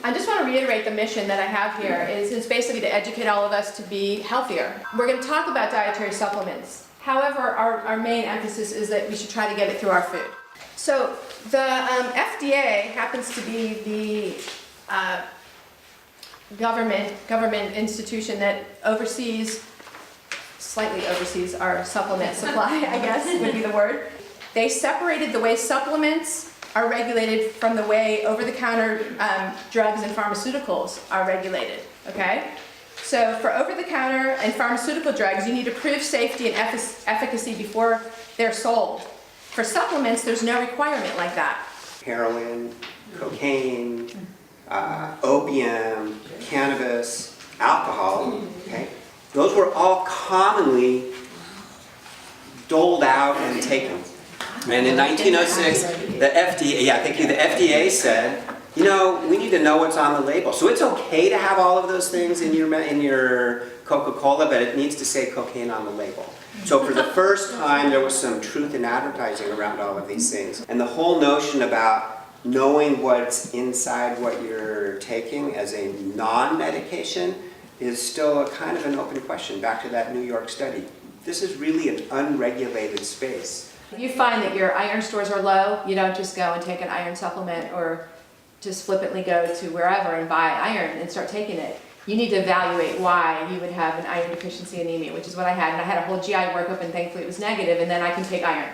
I just want to reiterate the mission that I have here is basically to educate all of us to be healthier. We're going to talk about dietary supplements. However, our main emphasis is that we should try to get it through our food. So the FDA happens to be the government institution that slightly oversees our supplement supply, I guess would be the word. They separated the way supplements are regulated from the way over-the-counter drugs and pharmaceuticals are regulated, okay? So for over-the-counter and pharmaceutical drugs, you need to prove safety and efficacy before they're sold. For supplements, there's no requirement like that. Heroin, cocaine, opium, cannabis, alcohol, okay? Those were all commonly doled out and taken. And in 1906, the FDA said, you know, we need to know what's on the label. So it's okay to have all of those things in your Coca-Cola, but it needs to say cocaine on the label. So for the first time, there was some truth in advertising around all of these things. And the whole notion about knowing what's inside what you're taking as a non-medication is still a kind of an open question, back to that New York study. This is really an unregulated space. If you find that your iron stores are low, you don't just go and take an iron supplement or just flippantly go to wherever and buy iron and start taking it. You need to evaluate why you would have an iron deficiency anemia, which is what I had. And I had a whole GI workup and thankfully it was negative, and then I can take iron.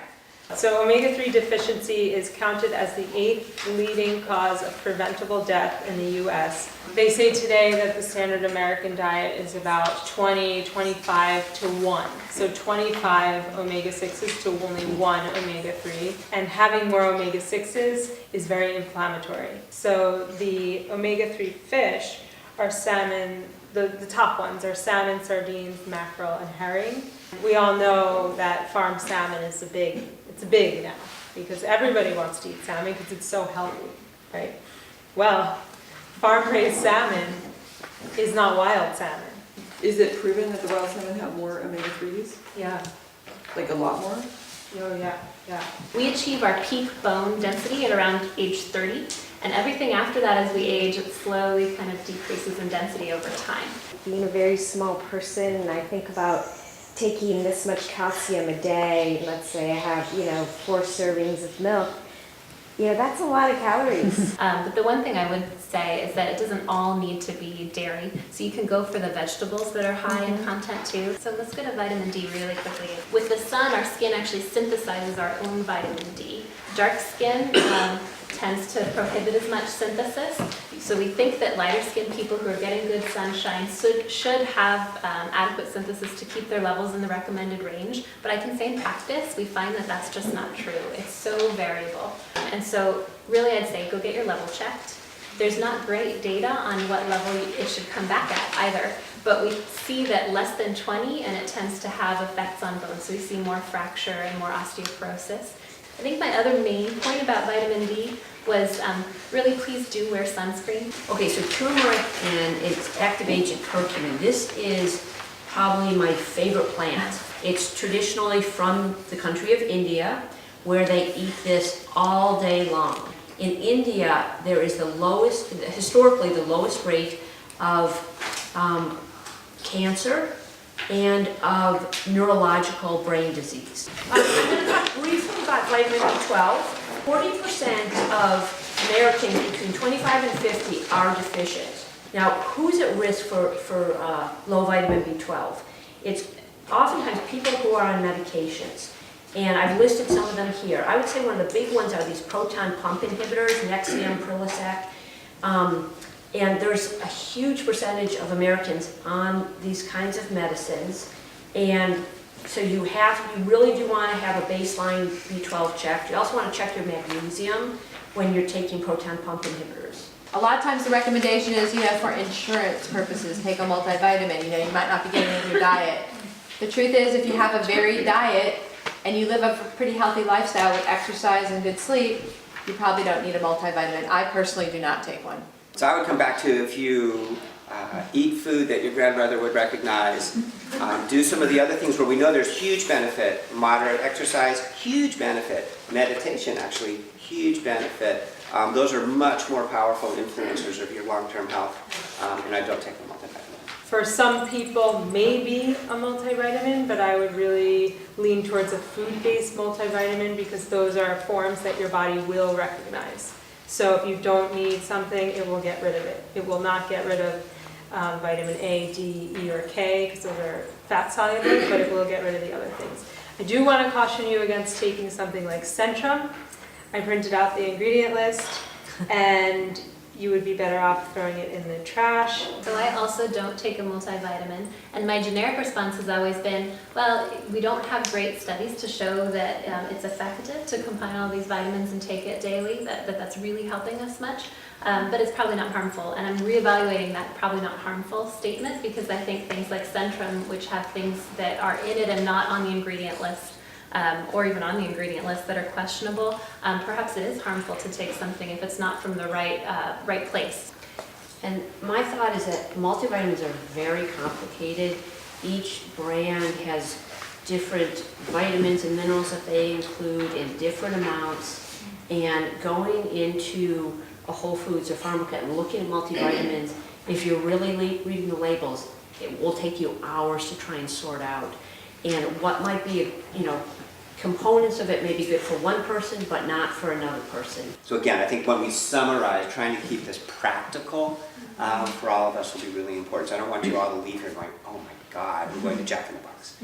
So omega-3 deficiency is counted as the 8th leading cause of preventable death in the U.S. They say today that the standard American diet is about 25 to 1. So 25 omega-6s to only 1 omega-3. And having more omega-6s is very inflammatory. So the omega-3 fish are salmon, the top ones are salmon, sardines, mackerel, and herring. We all know that farm salmon is it's big now because everybody wants to eat salmon because it's so healthy, right? Well, farm-raised salmon is not wild salmon. Is it proven that the wild salmon have more omega-3s? Yeah. Like a lot more? Oh, yeah. We achieve our peak bone density at around age 30, and everything after that as we age, it slowly kind of decreases in density over time. Being a very small person, and I think about taking this much calcium a day, let's say I have, 4 servings of milk, that's a lot of calories. But the one thing I would say is that it doesn't all need to be dairy. So you can go for the vegetables that are high in content too. So let's go to vitamin D really quickly. With the sun, our skin actually synthesizes our own vitamin D. Dark skin tends to prohibit as much synthesis. So we think that lighter skinned people who are getting good sunshine should have adequate synthesis to keep their levels in the recommended range. But I can say in practice, we find that that's just not true. It's so variable. And so really I'd say go get your level checked. There's not great data on what level it should come back at either. But we see that less than 20 and it tends to have effects on bones. So we see more fracture and more osteoporosis. I think my other main point about vitamin D was really please do wear sunscreen. Okay, so turmeric and its active agent curcumin. This is probably my favorite plant. It's traditionally from the country of India, where they eat this all day long. In India, there is historically the lowest rate of cancer and of neurological brain disease. I'm going to talk briefly about vitamin B12. 40% of Americans between 25 and 50 are deficient. Now, who's at risk for low vitamin B12? It's oftentimes people who are on medications. And I've listed some of them here. I would say one of the big ones are these proton pump inhibitors, Nexium, Prilosec. And there's a huge percentage of Americans on these kinds of medicines. And so you really do want to have a baseline B12 checked. You also want to check your magnesium when you're taking proton pump inhibitors. A lot of times the recommendation is, for insurance purposes, take a multivitamin. You might not be getting it in your diet. The truth is, if you have a varied diet and you live a pretty healthy lifestyle with exercise and good sleep, you probably don't need a multivitamin. I personally do not take one. So I would come back to, if you eat food that your grandmother would recognize, do some of the other things where we know there's huge benefit, moderate exercise, huge benefit, meditation actually, huge benefit, Those are much more powerful influencers of your long-term health, and I don't take a multivitamin. For some people, maybe a multivitamin, but I would really lean towards a food-based multivitamin because those are forms that your body will recognize. So if you don't need something, it will get rid of it. It will not get rid of vitamin A, D, E, or K because those are fat soluble, but it will get rid of the other things. I do want to caution you against taking something like Centrum. I printed out the ingredient list, and you would be better off throwing it in the trash. So I also don't take a multivitamin, and my generic response has always been, well, we don't have great studies to show that it's effective to combine all these vitamins and take it daily, that's really helping us much, but it's probably not harmful, and I'm reevaluating that probably not harmful statement because I think things like Centrum, which have things that are in it and not on the ingredient list, or even on the ingredient list that are questionable, perhaps it is harmful to take something if it's not from the right place. And my thought is that multivitamins are very complicated. Each brand has different vitamins and minerals that they include in different amounts. And going into a Whole Foods or Pharmaca and looking at multivitamins, if you're really reading the labels, it will take you hours to try and sort out. And what might be, components of it may be good for one person, but not for another person. So again, I think when we summarize, trying to keep this practical for all of us will be really important. So I don't want you all to leave here going, oh my God, we're going to Jack in the Box.